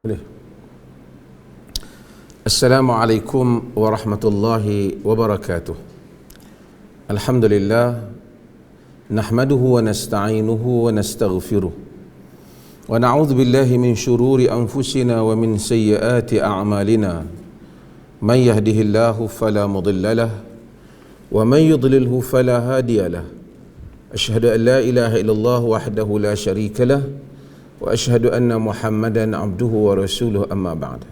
Boleh. Assalamualaikum warahmatullahi wabarakatuh. Alhamdulillah, nahmaduhu wa nasta'inuhu wa nastaghfiruh. Wa na'udzu billahi min syururi anfusina wa min sayyiati a'malina. Man yahdihillahu fala mudilla lahu wa man yudlilhu fala hadiya lahu. Asyhadu an la ilaha illallah wahdahu la syarika lahu wa asyhadu anna Muhammadan abduhu wa rasuluhu, amma ba'd.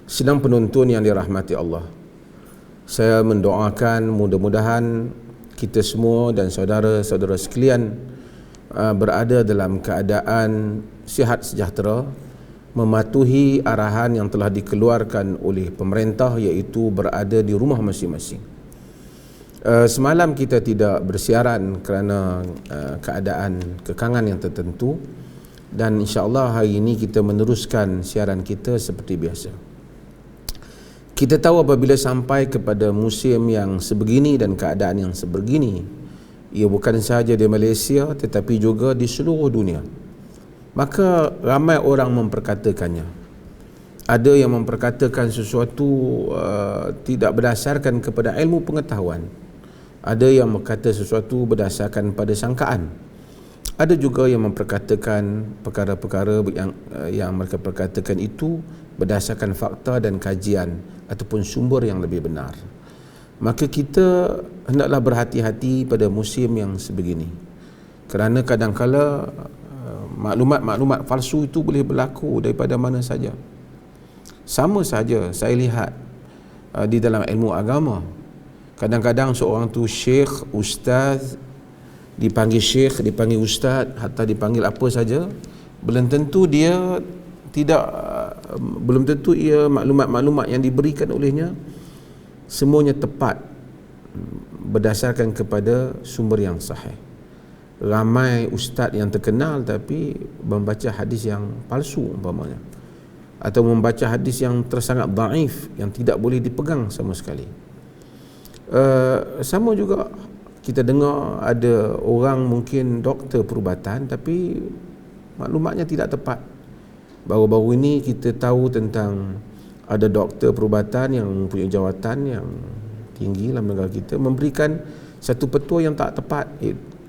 Sedang penonton yang dirahmati Allah, saya mendoakan mudah-mudahan kita semua dan saudara-saudara sekalian berada dalam keadaan sihat sejahtera, mematuhi arahan yang telah dikeluarkan oleh pemerintah, iaitu berada di rumah masing-masing. Semalam kita tidak bersiaran kerana keadaan kekangan yang tertentu, dan insya-Allah hari ini kita meneruskan siaran kita seperti biasa. Kita tahu apabila sampai kepada musim yang sebegini dan keadaan yang sebegini, ia bukan sahaja di Malaysia tetapi juga di seluruh dunia, maka ramai orang memperkatakannya. Ada yang memperkatakan sesuatu tidak berdasarkan kepada ilmu pengetahuan. Ada yang berkata sesuatu berdasarkan pada sangkaan. Ada juga yang memperkatakan perkara-perkara yang mereka perkatakan itu berdasarkan fakta dan kajian ataupun sumber yang lebih benar. Maka kita hendaklah berhati-hati pada musim yang sebegini, kerana kadang-kala maklumat-maklumat palsu itu boleh berlaku daripada mana saja. Sama saja saya lihat di dalam ilmu agama, kadang-kadang seorang tu syekh, ustaz, dipanggil syekh, dipanggil ustaz, hatta dipanggil apa saja, belum tentu dia belum tentu ia maklumat-maklumat yang diberikan olehnya semuanya tepat berdasarkan kepada sumber yang sahih. Ramai ustaz yang terkenal tapi membaca hadis yang palsu umpamanya, atau membaca hadis yang tersangat dhaif, yang tidak boleh dipegang sama sekali. Sama juga kita dengar ada orang mungkin doktor perubatan tapi maklumatnya tidak tepat. Baru-baru ini kita tahu tentang ada doktor perubatan yang mempunyai jawatan yang tinggi dalam negara kita memberikan satu petua yang tak tepat,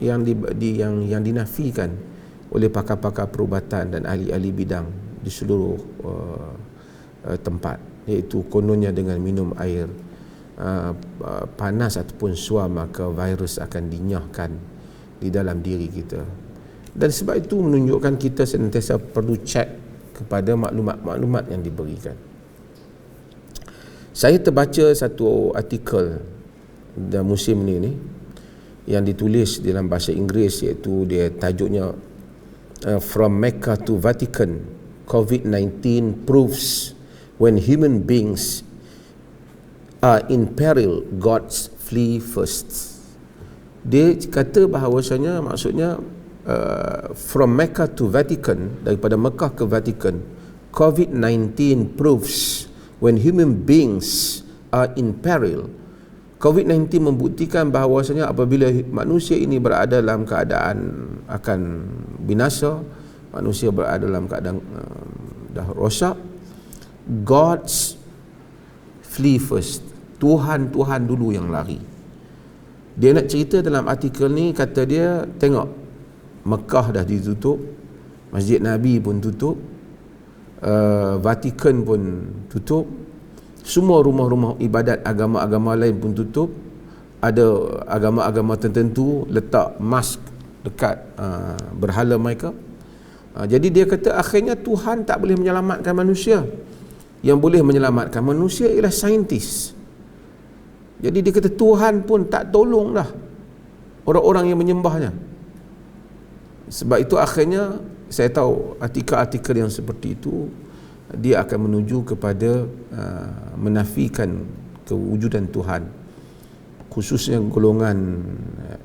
yang dinafikan oleh pakar-pakar perubatan dan ahli-ahli bidang di seluruh tempat, iaitu kononnya dengan minum air panas ataupun suam maka virus akan dinyahkan di dalam diri kita. Dan sebab itu menunjukkan kita sentiasa perlu cek kepada maklumat-maklumat yang diberikan. Saya terbaca satu artikel dalam musim ini yang ditulis dalam bahasa Inggeris, iaitu dia tajuknya From Mecca to Vatican, COVID-19 proves when human beings are in peril, God's flee first. Dia kata bahawasanya, maksudnya from Mecca to Vatican, daripada Mekah ke Vatican, COVID-19 proves when human beings are in peril. COVID-19 membuktikan bahawasanya apabila manusia ini berada dalam keadaan akan binasa, manusia berada dalam keadaan dah rosak, God's flee first. Tuhan dulu yang lari. Dia nak cerita dalam artikel ni, kata dia, tengok, Mekah dah ditutup, Masjid Nabi pun tutup, Vatikan pun tutup, semua rumah-rumah ibadat agama-agama lain pun tutup. Ada agama-agama tertentu letak mask dekat berhala mereka. Jadi dia kata akhirnya Tuhan tak boleh menyelamatkan manusia. Yang boleh menyelamatkan manusia ialah saintis. Jadi dia kata Tuhan pun tak tolong dah orang-orang yang menyembahnya. Sebab itu akhirnya saya tahu artikel-artikel yang seperti itu dia akan menuju kepada menafikan kewujudan Tuhan, khususnya golongan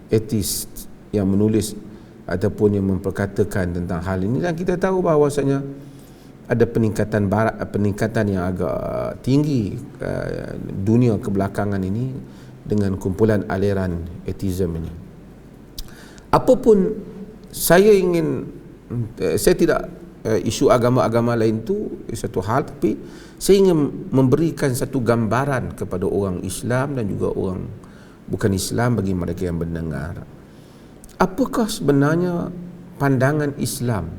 ateis yang menulis ataupun yang memperkatakan tentang hal ini. Dan kita tahu bahawasanya ada peningkatan yang agak tinggi dunia kebelakangan ini dengan kumpulan aliran ateism ini. Apapun saya tidak isu agama-agama lain tu satu hal, tapi saya ingin memberikan satu gambaran kepada orang Islam dan juga orang bukan Islam, bagi mereka yang mendengar. Apakah sebenarnya pandangan Islam,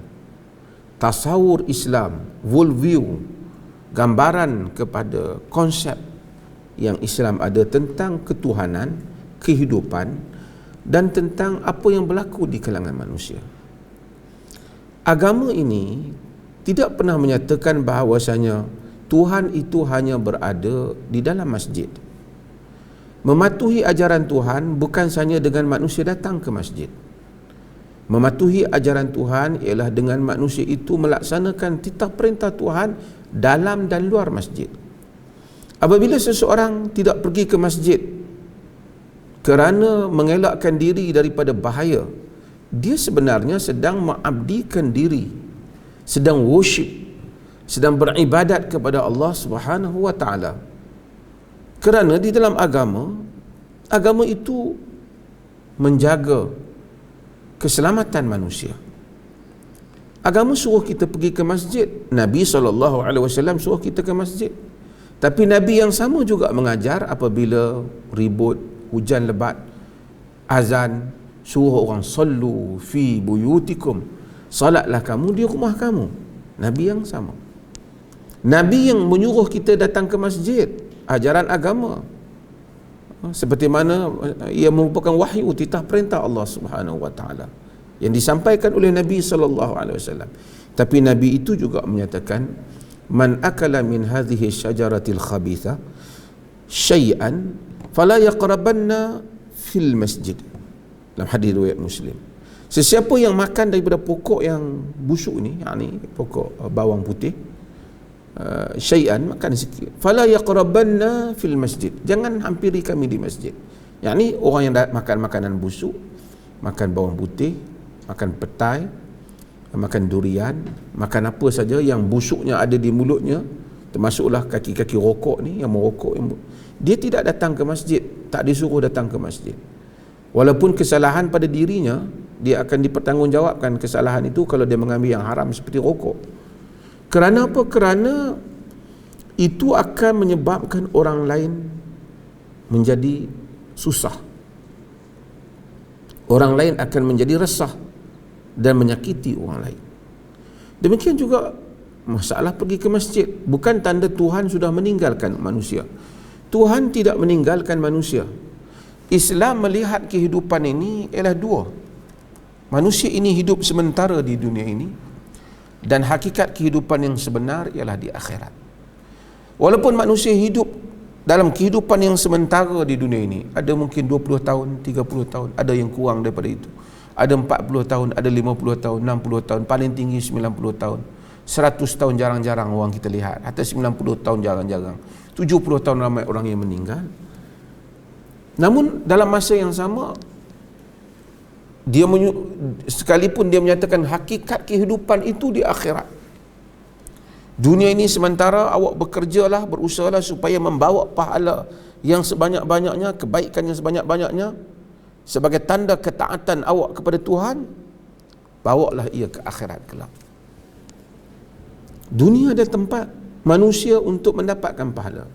tasawur Islam, worldview, gambaran kepada konsep yang Islam ada tentang ketuhanan, kehidupan, dan tentang apa yang berlaku di kalangan manusia. Agama ini tidak pernah menyatakan bahawasanya Tuhan itu hanya berada di dalam masjid. Mematuhi ajaran Tuhan bukan sahaja dengan manusia datang ke masjid. Mematuhi ajaran Tuhan ialah dengan manusia itu melaksanakan titah perintah Tuhan dalam dan luar masjid. Apabila seseorang tidak pergi ke masjid kerana mengelakkan diri daripada bahaya, dia sebenarnya sedang mengabdikan diri, sedang worship, sedang beribadat kepada Allah Subhanahu wa taala. Kerana di dalam agama itu menjaga keselamatan manusia. Agama suruh kita pergi ke masjid. Nabi SAW suruh kita ke masjid. Tapi Nabi yang sama juga mengajar apabila ribut, hujan lebat, azan, suruh orang sallu fi buyutikum, salatlah kamu di rumah kamu. Nabi yang sama. Nabi yang menyuruh kita datang ke masjid, ajaran agama, seperti mana ia merupakan wahyu, titah perintah Allah Subhanahu wa taala yang disampaikan oleh Nabi sallallahu alaihi wasallam. Tapi Nabi itu juga menyatakan, man akala min hadhihi syajaratil khabitha syai'an fala yaqrabanna fil masjid. Dalam hadis riwayat Muslim, sesiapa yang makan daripada pokok yang busuk ni, yakni pokok bawang putih, syai'an, makan sikit, fala yaqrabanna fil masjid, jangan hampiri kami di masjid. Yakni orang yang makan makanan busuk, makan bawang putih, makan petai, makan durian, makan apa saja yang busuknya ada di mulutnya, termasuklah kaki-kaki rokok ni, yang merokok, dia tidak datang ke masjid, tak disuruh datang ke masjid. Walaupun kesalahan pada dirinya, dia akan dipertanggungjawabkan kesalahan itu kalau dia mengambil yang haram seperti rokok. Kerana apa? Kerana itu akan menyebabkan orang lain menjadi susah. Orang lain akan menjadi resah dan menyakiti orang lain. Demikian juga masalah pergi ke masjid. Bukan tanda Tuhan sudah meninggalkan manusia. Tuhan tidak meninggalkan manusia. Islam melihat kehidupan ini ialah dua. Manusia ini hidup sementara di dunia ini, dan hakikat kehidupan yang sebenar ialah di akhirat. Walaupun manusia hidup dalam kehidupan yang sementara di dunia ini, ada mungkin 20 tahun, 30 tahun, ada yang kurang daripada itu. Ada 40 tahun, ada 50 tahun, 60 tahun, paling tinggi 90 tahun. 100 tahun jarang-jarang orang kita lihat. Atau 90 tahun jarang-jarang. 70 tahun ramai orang yang meninggal. Namun dalam masa yang sama, sekalipun dia menyatakan hakikat kehidupan itu di akhirat. Dunia ini sementara, awak bekerjalah, berusahalah supaya membawa pahala yang sebanyak-banyaknya, kebaikan yang sebanyak-banyaknya, sebagai tanda ketaatan awak kepada Tuhan. Bawalah ia ke akhirat kelak. Dunia ada tempat manusia untuk mendapatkan pahala,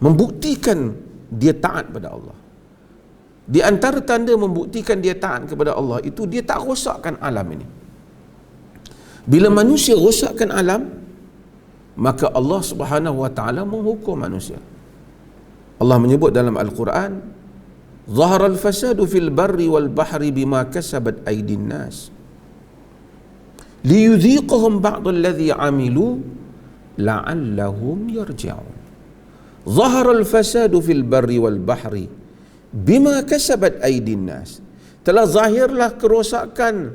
membuktikan dia taat pada Allah. Di antara tanda membuktikan dia taat kepada Allah itu, dia tak rosakkan alam ini. Bila manusia rosakkan alam, maka Allah Subhanahu wa taala menghukum manusia. Allah menyebut dalam Al-Quran, "Zahara al-fasadu fil barri wal bahri bima kasabat aydin nas liyudhiqahum ba'd alladhi 'amilu la'allahum yarji'un." Zahara al-fasadu fil barri wal bahri bima kasabat aydin nas. Telah zahirlah kerosakan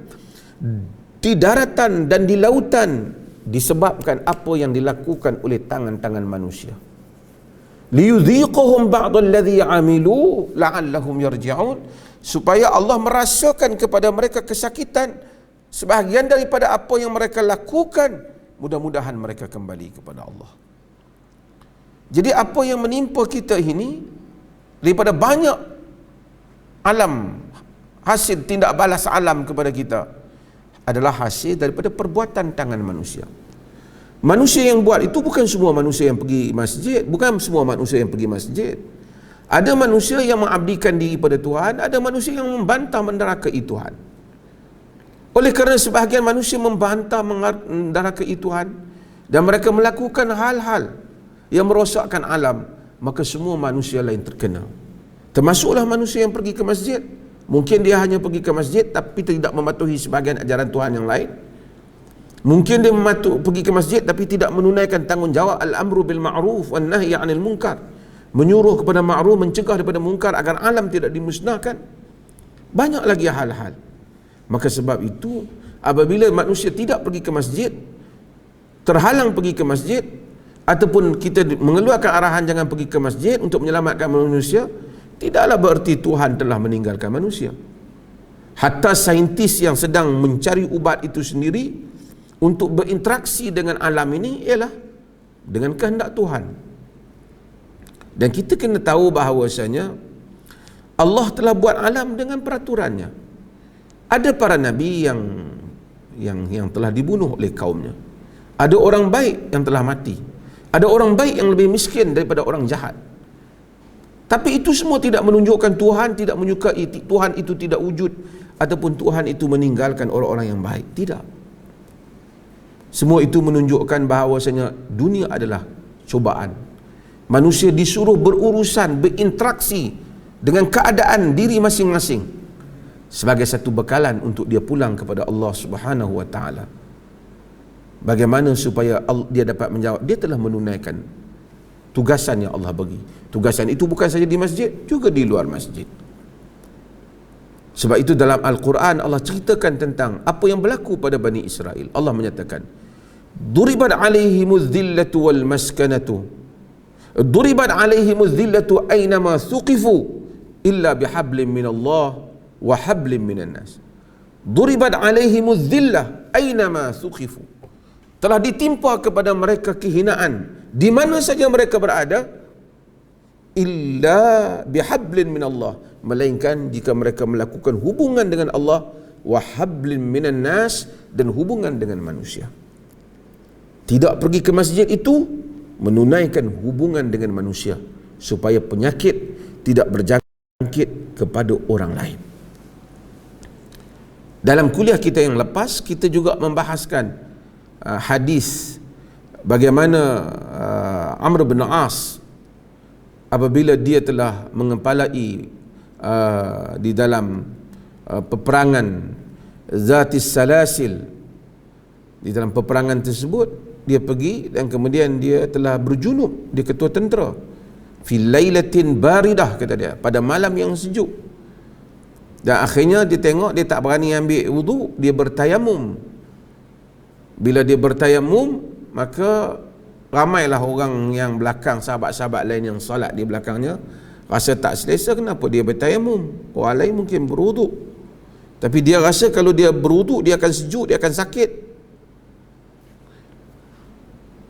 di daratan dan di lautan disebabkan apa yang dilakukan oleh tangan-tangan manusia. Liyudhiqahum ba'd alladhi 'amilu la'allahum yarji'un, supaya Allah merasakan kepada mereka kesakitan sebahagian daripada apa yang mereka lakukan, mudah-mudahan mereka kembali kepada Allah. Jadi apa yang menimpa kita ini daripada banyak alam, hasil tindak balas alam kepada kita, adalah hasil daripada perbuatan tangan manusia. Manusia yang buat itu bukan semua manusia yang pergi masjid, bukan semua manusia yang pergi masjid. Ada manusia yang mengabdikan diri pada Tuhan, ada manusia yang membantah menderhakai Tuhan. Oleh kerana sebahagian manusia membantah menderhakai Tuhan dan mereka melakukan hal-hal yang merosakkan alam, maka semua manusia lain terkena. Termasuklah manusia yang pergi ke masjid. Mungkin dia hanya pergi ke masjid tapi tidak mematuhi sebahagian ajaran Tuhan yang lain. Mungkin dia pergi ke masjid tapi tidak menunaikan tanggungjawab al-amru bil ma'ruf wan nahyi 'anil munkar. Menyuruh kepada ma'ruf, mencegah daripada munkar agar alam tidak dimusnahkan. Banyak lagi hal-hal. Maka sebab itu, apabila manusia tidak pergi ke masjid, terhalang pergi ke masjid, ataupun kita mengeluarkan arahan jangan pergi ke masjid untuk menyelamatkan manusia, tidaklah bererti Tuhan telah meninggalkan manusia. Hatta saintis yang sedang mencari ubat itu sendiri untuk berinteraksi dengan alam ini ialah dengan kehendak Tuhan. Dan kita kena tahu bahawasanya Allah telah buat alam dengan peraturannya. Ada para nabi yang telah dibunuh oleh kaumnya. Ada orang baik yang telah mati. Ada orang baik yang lebih miskin daripada orang jahat. Tapi itu semua tidak menunjukkan Tuhan tidak menyukai, Tuhan itu tidak wujud, ataupun Tuhan itu meninggalkan orang-orang yang baik. Tidak. Semua itu menunjukkan bahawasanya dunia adalah cubaan. Manusia disuruh berurusan, berinteraksi dengan keadaan diri masing-masing sebagai satu bekalan untuk dia pulang kepada Allah Subhanahu wa taala. Bagaimana supaya dia dapat menjawab? Dia telah menunaikan tugasan yang Allah bagi. Tugasan itu bukan saja di masjid, juga di luar masjid. Sebab itu dalam Al-Quran Allah ceritakan tentang apa yang berlaku pada Bani Israel. Allah menyatakan, Duribat alaihimuz dhillatu wal maskanatu. Duribat alaihimuz dhillatu aynama thuqifu illa bihablim minallah wa hablim minan nas. Duribat alaihimuz dhillah aynama thuqifu. Telah ditimpa kepada mereka kehinaan di mana saja mereka berada, illa bihablin minallah, melainkan jika mereka melakukan hubungan dengan Allah, wa hablin minan nas, dan hubungan dengan manusia. Tidak pergi ke masjid itu menunaikan hubungan dengan manusia supaya penyakit tidak berjangkit kepada orang lain. Dalam kuliah kita yang lepas, kita juga membahaskan hadis bagaimana Amr bin As apabila dia telah mengepalai di dalam peperangan Zatis Salasil, di dalam peperangan tersebut dia pergi dan kemudian dia telah berjunub, dia ketua tentera, fi lailatin baridah, kata dia, pada malam yang sejuk. Dan akhirnya dia tengok dia tak berani ambil wudu, dia bertayamum. Bila dia bertayamum, maka ramailah orang yang belakang, sahabat-sahabat lain yang solat di belakangnya rasa tak selesa kenapa dia bertayamum. Orang lain mungkin berwuduk, tapi dia rasa kalau dia berwuduk dia akan sejuk, dia akan sakit.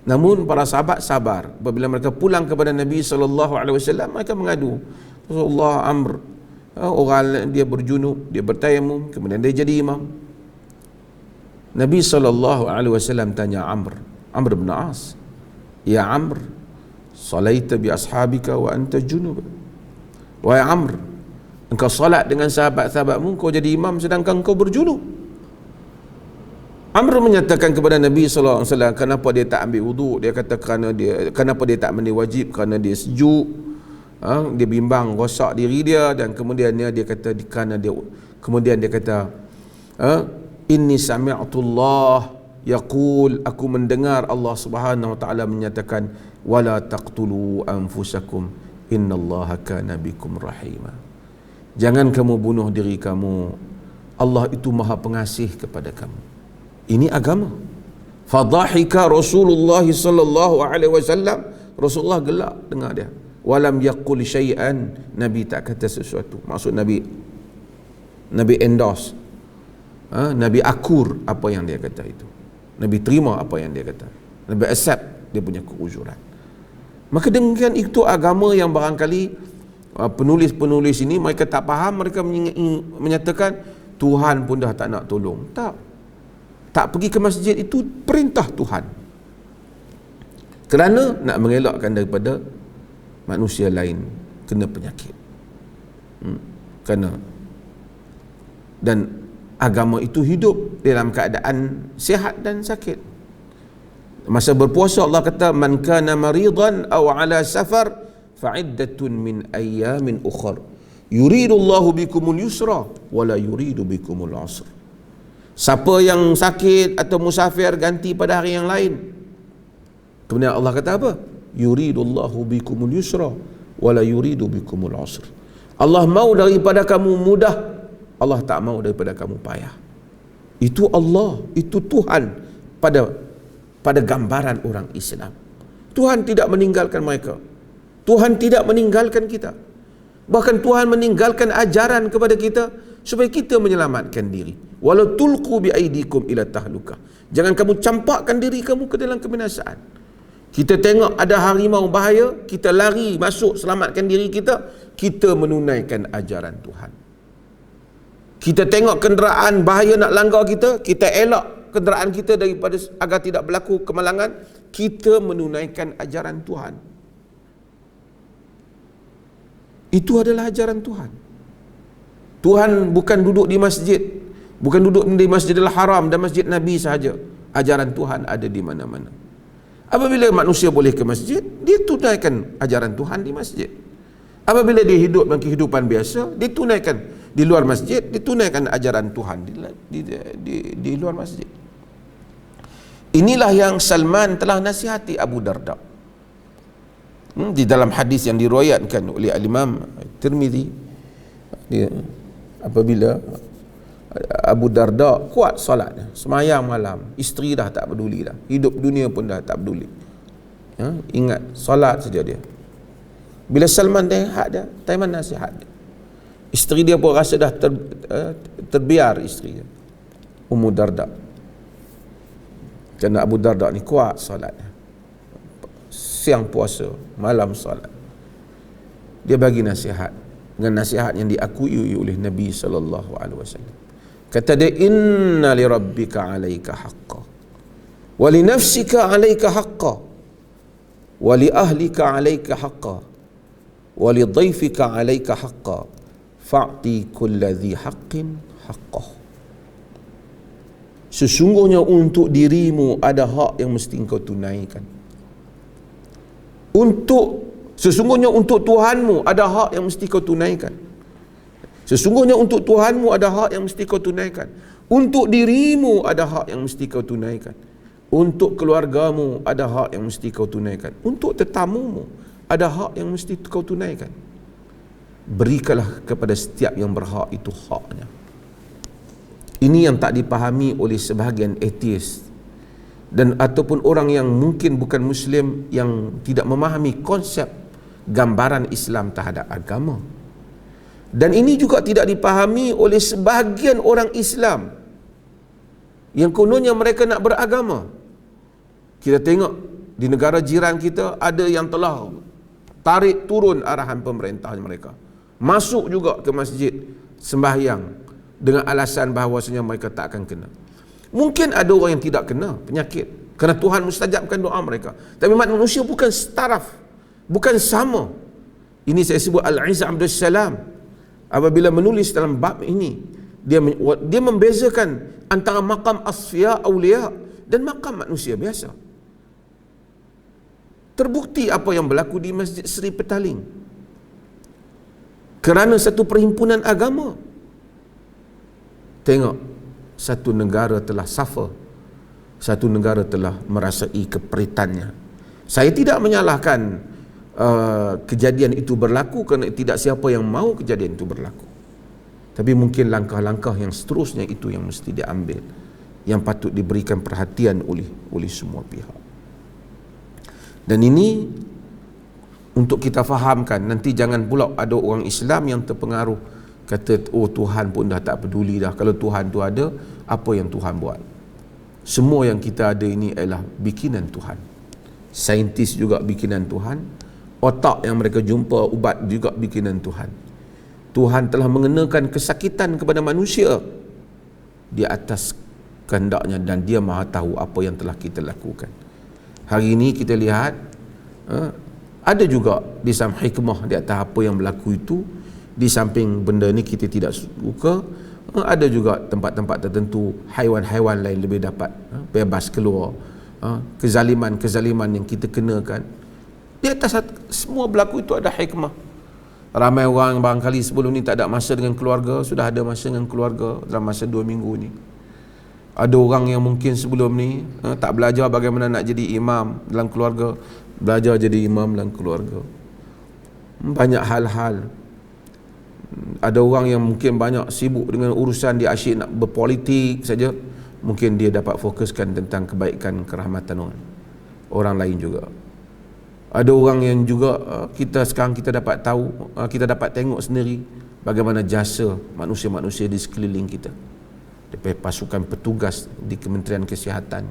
Namun para sahabat sabar. Apabila mereka pulang kepada Nabi SAW, mereka mengadu, Rasulullah, Amr, orang dia berjunub, dia bertayamum, kemudian dia jadi imam. Nabi SAW tanya Amr bin As, ya Amr, salaita bi ashabika wa anta junub. Wahai Amr, engkau salat dengan sahabat-sahabatmu, kau jadi imam sedangkan kau berjunub. Amr menyatakan kepada Nabi SAW, kenapa dia tak ambil wuduk? Dia kata kenapa dia tak mandi wajib? Kerana dia sejuk, dia bimbang rosak diri dia, dan kemudian dia kata kemudian dia kata, inni sami'tullah yaqul, aku mendengar Allah Subhanahu wa taala menyatakan, wala taqtulu anfusakum innallaha kana bikum rahima. Jangan kamu bunuh diri kamu, Allah itu Maha Pengasih kepada kamu. Ini agama. Fadhahika Rasulullah sallallahu alaihi wasallam, Rasulullah gelak dengar dia. Walam yaqul syai'an, Nabi tak kata sesuatu. Maksud Nabi endorse, Nabi akur apa yang dia kata itu. Nabi terima apa yang dia kata. Nabi accept dia punya keuzuran. Maka demikian itu agama yang barangkali penulis-penulis ini mereka tak faham, mereka menyatakan Tuhan pun dah tak nak tolong. Tak. Tak pergi ke masjid itu perintah Tuhan. Kerana nak mengelakkan daripada manusia lain kena penyakit. Kerana dan agama itu hidup dalam keadaan sihat dan sakit. Masa berpuasa Allah kata man kana maridan aw ala safar fa'iddatun min ayyamin ukhra yuridullahu bikumul yusra wala yuridu bikumul usra. Siapa yang sakit atau musafir ganti pada hari yang lain. Kemudian Allah kata apa? Yuridullahu bikumul yusra wala yuridu bikumul usra. Allah mau daripada kamu mudah, Allah tak mau daripada kamu payah. Itu Allah, itu Tuhan pada gambaran orang Islam. Tuhan tidak meninggalkan mereka. Tuhan tidak meninggalkan kita. Bahkan Tuhan meninggalkan ajaran kepada kita supaya kita menyelamatkan diri. Walau tulqu bi aidikum ila tahlukah. Jangan kamu campakkan diri kamu ke dalam kebinasaan. Kita tengok ada harimau bahaya, kita lari masuk selamatkan diri kita, kita menunaikan ajaran Tuhan. Kita tengok kenderaan bahaya nak langgar kita, kita elak kenderaan kita daripada agar tidak berlaku kemalangan, kita menunaikan ajaran Tuhan. Itu adalah ajaran Tuhan. Tuhan bukan duduk di masjid, bukan duduk di Masjidil Haram dan Masjid Nabi sahaja. Ajaran Tuhan ada di mana-mana. Apabila manusia boleh ke masjid, dia tunaikan ajaran Tuhan di masjid. Apabila dia hidup dalam kehidupan biasa, dia tunaikan di luar masjid, dia tunaikan ajaran Tuhan di luar masjid. Inilah yang Salman telah nasihati Abu Darda. Di dalam hadis yang diriwayatkan oleh Imam Tirmizi, apabila Abu Darda kuat solat, semayang malam, isteri dah tak peduli dah, hidup dunia pun dah tak peduli, ingat solat saja dia. Bila Salman nasihat dia, Taiman nasihat dia, isteri dia pun rasa dah terbiar isteri dia, Ummu Darda. Kerana Abu Darda ni kuat solat, siang puasa, malam solat. Dia bagi nasihat dengan nasihat yang diakui oleh Nabi SAW. Kata dia, inna li rabbika alaika haqqa wa li nafsika alaika haqqa wa li ahlika alaika haqqa wa li dhaifika alaika haqqa fa'ti kulla dhi haqqin haqqah. Sesungguhnya untuk dirimu ada hak yang mesti engkau tunaikan. Sesungguhnya untuk Tuhanmu ada hak yang mesti kau tunaikan. Sesungguhnya untuk Tuhanmu ada hak yang mesti kau tunaikan. Untuk dirimu ada hak yang mesti kau tunaikan. Untuk keluargamu ada hak yang mesti kau tunaikan. Untuk tetamumu ada hak yang mesti kau tunaikan. Berikanlah kepada setiap yang berhak itu haknya. Ini yang tak dipahami oleh sebahagian ateis dan ataupun orang yang mungkin bukan Muslim, yang tidak memahami konsep gambaran Islam terhadap agama. Dan ini juga tidak dipahami oleh sebahagian orang Islam yang kononnya mereka nak beragama. Kita tengok di negara jiran kita ada yang telah tarik turun arahan pemerintah mereka, masuk juga ke masjid sembahyang dengan alasan bahawasanya mereka tak akan kena. Mungkin ada orang yang tidak kena penyakit kerana Tuhan mustajabkan doa mereka, tapi manusia bukan setaraf, bukan sama. Ini saya sebut Al-Izz Abdul Salam apabila menulis dalam bab ini, dia membezakan antara maqam asfiya awliya dan maqam manusia biasa. Terbukti apa yang berlaku di Masjid Seri Petaling kerana satu perhimpunan agama. Tengok, satu negara telah suffer, satu negara telah merasai keperitannya. Saya tidak menyalahkan kejadian itu berlaku kerana tidak siapa yang mahu kejadian itu berlaku. Tapi mungkin langkah-langkah yang seterusnya itu yang mesti diambil, yang patut diberikan perhatian oleh semua pihak. Dan ini untuk kita fahamkan, nanti jangan pula ada orang Islam yang terpengaruh kata, oh Tuhan pun dah tak peduli dah, kalau Tuhan tu ada, apa yang Tuhan buat? Semua yang kita ada ini adalah bikinan Tuhan. Saintis juga bikinan Tuhan, otak yang mereka jumpa ubat juga bikinan Tuhan. Tuhan telah mengenakan kesakitan kepada manusia di atas kehendaknya dan dia maha tahu apa yang telah kita lakukan. Hari ini kita lihat ada juga di samping hikmah di atas apa yang berlaku itu, di samping benda ni kita tidak suka, ada juga tempat-tempat tertentu haiwan-haiwan lain lebih dapat bebas keluar. Kezaliman-kezaliman yang kita kenakan, di atas semua berlaku itu ada hikmah. Ramai orang barangkali sebelum ni tak ada masa dengan keluarga, sudah ada masa dengan keluarga dalam masa 2 minggu ni. Ada orang yang mungkin sebelum ni tak belajar bagaimana nak jadi imam dalam keluarga, belajar jadi imam dalam keluarga. Banyak hal-hal. Ada orang yang mungkin banyak sibuk dengan urusan, dia asyik nak berpolitik saja, mungkin dia dapat fokuskan tentang kebaikan kerahmatan orang lain juga. Ada orang yang juga sekarang kita dapat tahu, kita dapat tengok sendiri bagaimana jasa manusia-manusia di sekeliling kita, daripada pasukan petugas di Kementerian Kesihatan,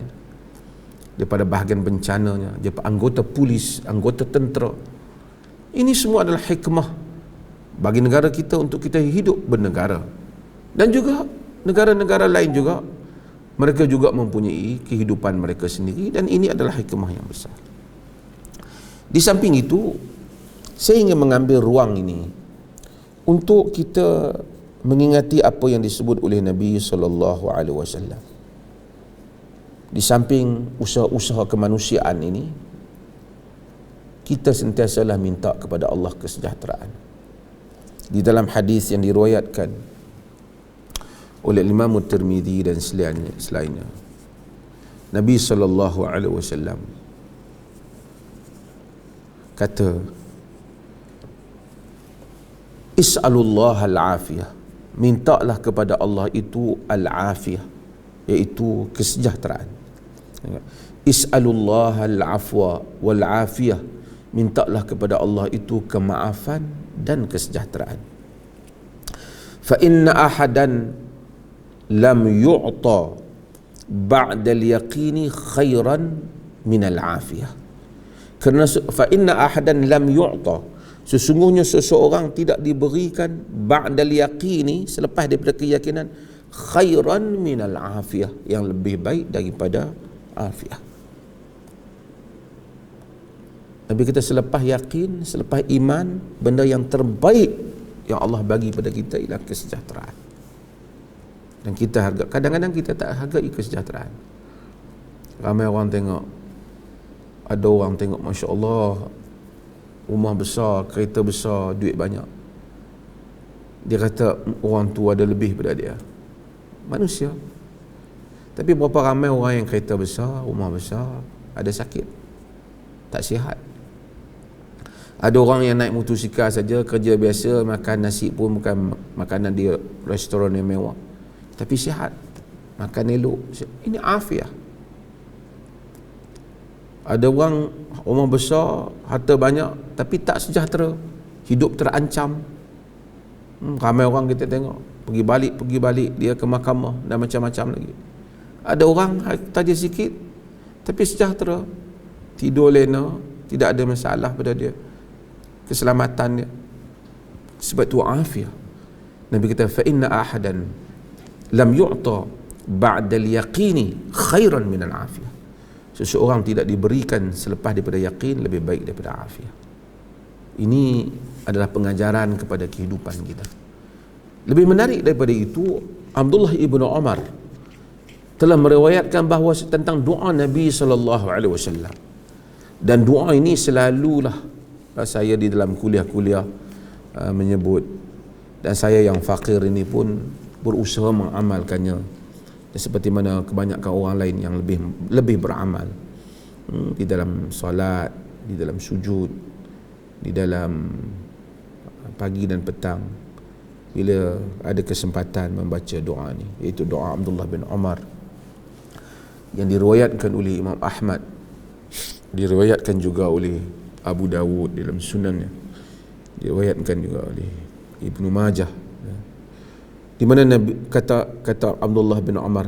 daripada bahagian bencananya, daripada anggota polis, anggota tentera. Ini semua adalah hikmah bagi negara kita untuk kita hidup bernegara. Dan juga negara-negara lain juga, mereka juga mempunyai kehidupan mereka sendiri, dan ini adalah hikmah yang besar. Di samping itu, saya ingin mengambil ruang ini untuk kita mengingati apa yang disebut oleh Nabi SAW. Di samping usaha-usaha kemanusiaan ini, kita sentiasalah minta kepada Allah kesejahteraan. Di dalam hadis yang diriwayatkan oleh Imam Tirmizi dan selainnya, Nabi SAW kata, is'alullah al-afiyah, mintalah kepada Allah itu al-afiyah, iaitu kesejahteraan. Is'alullah al-afwa wal-afiyah, mintalah kepada Allah itu kemaafan dan kesejahteraan. Fa inna ahadan lam yu'ta ba'da al-yaqini khairan min al-afiyah. Kerana fa inna ahadan lam yu'ta, sesungguhnya seseorang tidak diberikan ba'dal yaqini, selepas daripada keyakinan, khairan minal afiyah, yang lebih baik daripada afiyah. Nabi kita selepas yakin, selepas iman, benda yang terbaik yang Allah bagi pada kita ialah kesejahteraan. Dan kita harga, kadang-kadang kita tak hargai kesejahteraan. Ramai orang tengok, ada orang tengok, Masya Allah, rumah besar, kereta besar, duit banyak. Dia kata orang tu ada lebih pada dia. Manusia. Tapi berapa ramai orang yang kereta besar, rumah besar, ada sakit, tak sihat. Ada orang yang naik motosikal saja, kerja biasa, makan nasi pun bukan makanan di restoran yang mewah, tapi sihat, makan elok. Ini afiah. Ada orang rumah besar, harta banyak, tapi tak sejahtera, hidup terancam. Ramai orang kita tengok pergi balik dia ke mahkamah dan macam-macam lagi. Ada orang harta dia sikit tapi sejahtera, tidur lena, tidak ada masalah pada dia, keselamatan dia. Sebab tu afiah. Nabi kata, fa inna ahadan lam yu'ta ba'dal yaqini khairan minal afiyah. Seseorang tidak diberikan selepas daripada yakin lebih baik daripada afiah. Ini adalah pengajaran kepada kehidupan kita. Lebih menarik daripada itu, Abdullah ibnu Umar telah meriwayatkan bahawa tentang doa Nabi SAW. Dan doa ini selalulah saya di dalam kuliah-kuliah menyebut, dan saya yang fakir ini pun berusaha mengamalkannya. Dan seperti mana kebanyakan orang lain yang lebih beramal di dalam solat, di dalam sujud, di dalam pagi dan petang, bila ada kesempatan membaca doa ni, iaitu doa Abdullah bin Umar yang diriwayatkan oleh Imam Ahmad, diriwayatkan juga oleh Abu Dawud dalam sunannya, diriwayatkan juga oleh Ibnu Majah, di mana Nabi kata Abdullah bin Umar,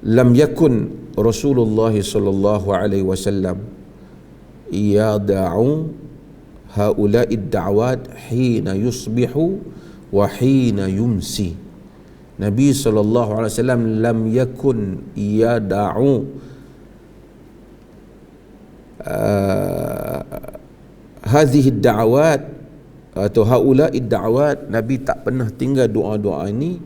lam yakun Rasulullah sallallahu alaihi wasallam yada'u haula'i ad-da'awat hina yusbihu wa hina yumsi, Nabi SAW lam yakun yada'u hadhihi da'awat atau haula'i da'awat. Nabi tak pernah tinggal doa-doa ini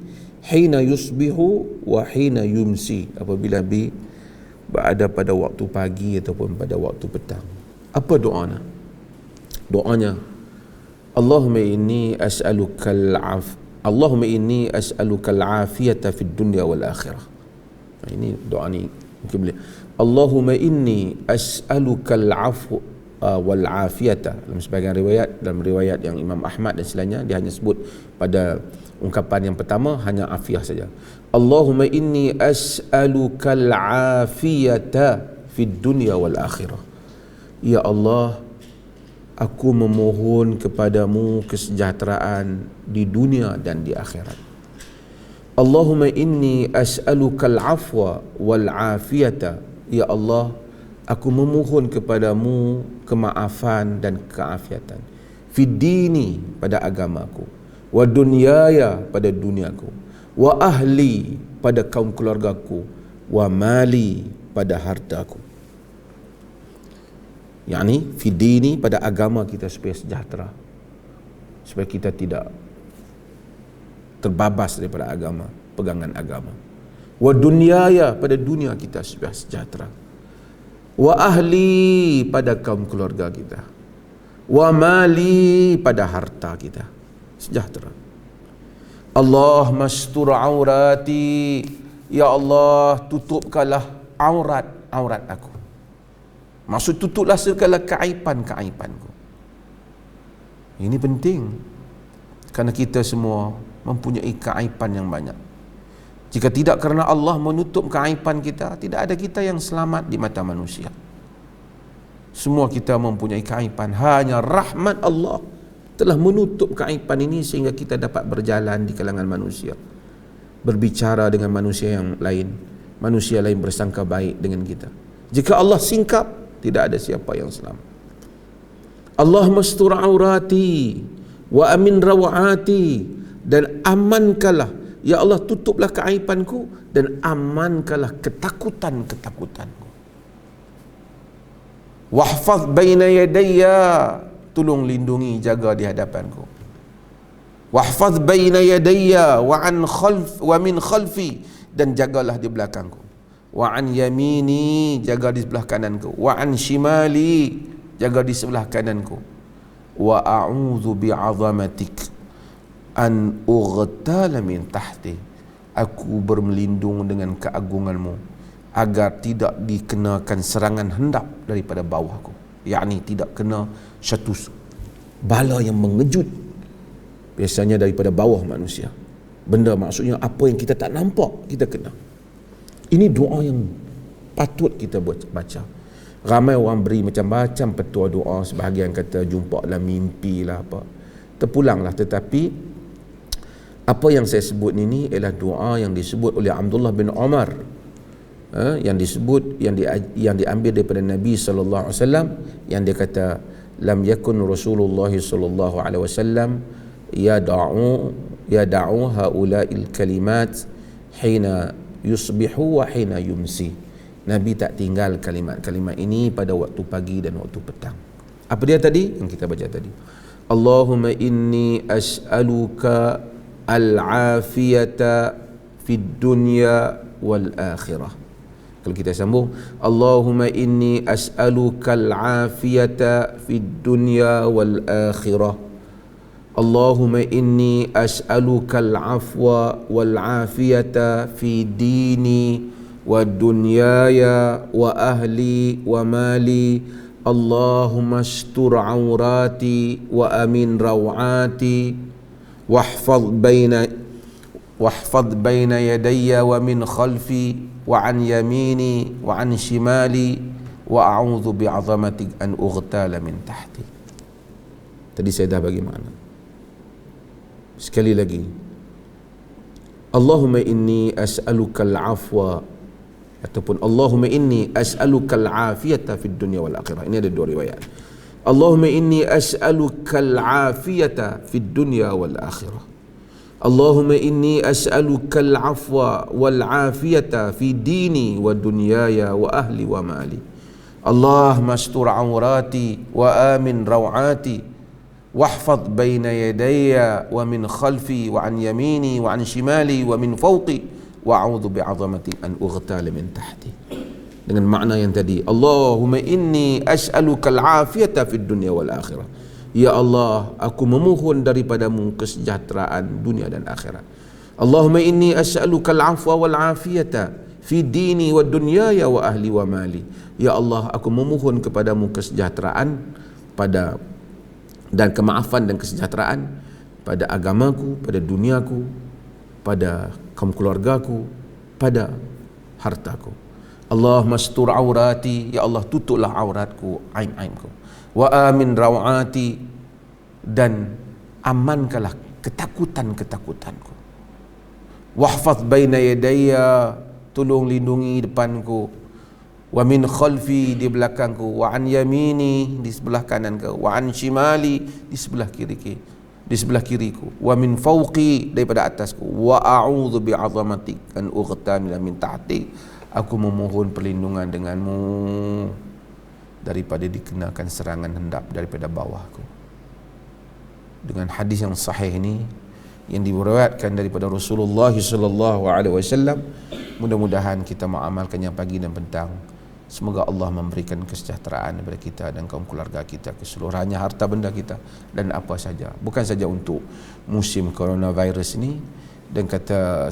hina yusbihu wa hina yumsi, apabila Nabi berada pada waktu pagi ataupun pada waktu petang. Apa doanya? Doanya, Allahumma inni as'alukal afiyata fid dunya wal akhirah. Ini doa ni mungkin boleh. Allahumma inni as'alukal afwa wal afiyata. Dalam sebahagian riwayat, dalam riwayat yang Imam Ahmad dan selainnya, dia hanya sebut pada ungkapan yang pertama hanya afiyah saja. Allahumma inni as'alukal afiyata fid dunya wal akhirah. Ya Allah, aku memohon kepadamu kesejahteraan di dunia dan di akhirat. Allahumma inni as'alukal afwa wal afiyata. Ya Allah, aku memohon kepadamu kemaafan dan keafiatan. Fid dini, pada agamaku. Wa dunyaya, pada duniaku. Wa ahli, pada kaum keluargaku. Wa mali, pada hartaku. Yani fid dini, pada agama kita supaya sejahtera, supaya kita tidak terbabas daripada agama, pegangan agama. Wa dunyaya, pada dunia kita supaya sejahtera. Wa ahli, pada kaum keluarga kita. Wa mali, pada harta kita sejahtera. Allah mastur aurati. Ya Allah, tutupkanlah aurat aku. Maksud tutuplah segala keaiban-keaibanku. Ini penting, kerana kita semua mempunyai keaiban yang banyak. Jika tidak kerana Allah menutup keaiban kita, tidak ada kita yang selamat di mata manusia. Semua kita mempunyai keaiban. Hanya rahmat Allah telah menutup keaiban ini sehingga kita dapat berjalan di kalangan manusia, berbicara dengan manusia yang lain. Manusia lain bersangka baik dengan kita. Jika Allah singkap, tidak ada siapa yang selamat. Allah mastur aurati wa amin rawati. Dan amankanlah, ya Allah, tutuplah keaibanku dan amankanlah ketakutan-ketakutanku. Wahfaz baina yadayya. Tolong lindungi, jaga di hadapanku. Wahfaz baina yadayya wa min khalfi. Dan jagalah di belakangku. Wa an yamini, jaga di sebelah kananku. Wa an shimali, jaga di sebelah kananku. Wa a'udzu bi'azamatik an ughtal min tahti. Aku bermelindung dengan keagunganmu agar tidak dikenakan serangan hendak daripada bawahku. Yakni tidak kena satu bala yang mengejut, biasanya daripada bawah manusia. Benda maksudnya apa yang kita tak nampak, kita kena. Ini doa yang patut kita baca. Ramai orang beri macam-macam petua doa. Sebahagian kata jumpa dalam mimpi lah apa, terpulanglah. Tetapi apa yang saya sebut ini ialah doa yang disebut oleh Abdullah bin Umar, yang disebut, yang diambil daripada Nabi sallallahu alaihi wasallam, yang dia kata, lam yakun Rasulullah sallallahu alaihi wasallam yada'u haula'il kalimat hina yusbihu wa hina yumsi. Nabi tak tinggal kalimat-kalimat ini pada waktu pagi dan waktu petang. Apa dia tadi? Yang kita baca tadi. Allahumma inni as'aluka al-afiyata fid dunya wal akhirah. Kalau kita sambung, Allahumma inni as'aluka al-afiyata fid dunya wal akhirah. Allahumma inni as'aluka al-afwa wal afiyata fi dini wa dunyaya wa ahli wa mali. Allahumma astur aurati wa amin rawati wahfaz baina yadayya wa min khalfi wa an yamini wa an shimali wa a'udzu bi'azamatik an ughtala min tahti. Tadi saya dah bagi makna. Sekali lagi, Allahumma inni as'aluka al-afwa, ataupun Allahumma inni as'aluka al-afiyata fid dunya wal akhirah. Ini ada dua riwayat. Allahumma inni as'aluka al-afiyata fid dunya wal akhirah. Allahumma inni as'aluka al-afwa wal-afiyata fi dini wa dunyaya wa ahli wa mali. Allah mastur awrati wa amin rawati wahfaz baina yadayya wa min khalfi wa an yamini wa an shimali wa min fawqi wa a'udzu bi'azamati an ughtal min tahti. Dengan makna yang tadi, Allahumma inni as'aluka al-afiyata fid dunya wal akhirah. Ya Allah, aku memohon daripadamu kesejahteraan dunia dan akhirat. Allahumma inni as'aluka al-afwa wal afiyata fi dini wa dunyaya wa ahli wa mali. Ya Allah, aku memohon kepadamu kesejahteraan pada dan kemaafan dan kesejahteraan pada agamaku, pada duniaku, pada kaum keluargaku, pada hartaku. Allah mastur aurati, ya Allah tutuplah auratku, aib-aibku. Wa amin rawati, dan amankanlah ketakutan-ketakutanku. Wahfaz baina yadayya, tolong lindungi depanku. Wa min khalfi, di belakangku. Wa an yamini, di sebelah kananku. Wa an shimali, di sebelah kiriku. Wa min fawqi, daripada atasku. Wa a'udzu bi'azamatik an ughtamila min tahti. Aku memohon perlindungan denganmu daripada dikenakan serangan hendap daripada bawahku. Dengan hadis yang sahih ini yang diriwayatkan daripada Rasulullah sallallahu alaihi wasallam, mudah-mudahan kita mengamalkannya pagi dan petang. Semoga Allah memberikan kesejahteraan kepada kita dan kaum keluarga kita, keseluruhannya harta benda kita dan apa saja. Bukan saja untuk musim coronavirus ini. Dan kata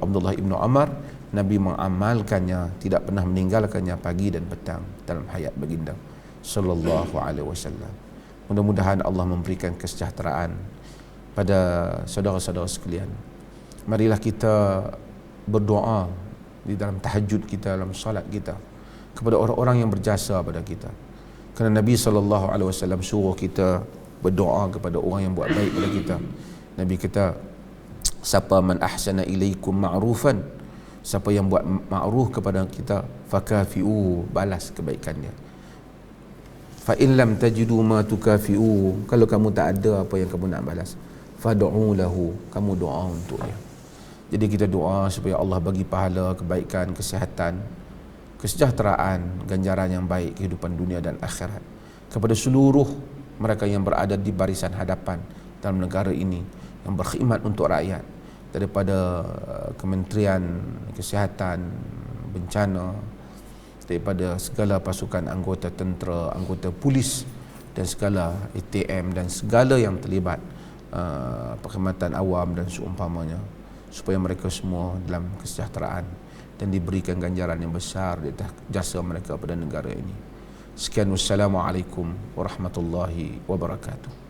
Abdullah ibnu Umar, Nabi mengamalkannya, tidak pernah meninggalkannya pagi dan petang dalam hayat baginda sallallahu alaihi wasallam. Mudah-mudahan Allah memberikan kesejahteraan pada saudara-saudara sekalian. Marilah kita berdoa di dalam tahajud kita, dalam salat kita, kepada orang-orang yang berjasa pada kita. Kerana Nabi sallallahu alaihi wasallam suruh kita berdoa kepada orang yang buat baik pada kita. Nabi kata, siapa man ahsana ilaikum ma'rufan, siapa yang buat ma'ruf kepada kita, fakafi'u, balas kebaikannya. Fa in lam tajidu ma tukafi'u, kalau kamu tak ada apa yang kamu nak balas, fad'u lahu, kamu doa untuknya. Jadi kita doa supaya Allah bagi pahala, kebaikan, kesihatan, kesejahteraan, ganjaran yang baik, kehidupan dunia dan akhirat kepada seluruh mereka yang berada di barisan hadapan dalam negara ini, yang berkhidmat untuk rakyat, daripada Kementerian Kesihatan, Bencana, daripada segala pasukan anggota tentera, anggota polis dan segala ATM dan segala yang terlibat, perkhidmatan awam dan seumpamanya, supaya mereka semua dalam kesejahteraan dan diberikan ganjaran yang besar di atas jasa mereka pada negara ini. Sekian, wassalamualaikum warahmatullahi wabarakatuh.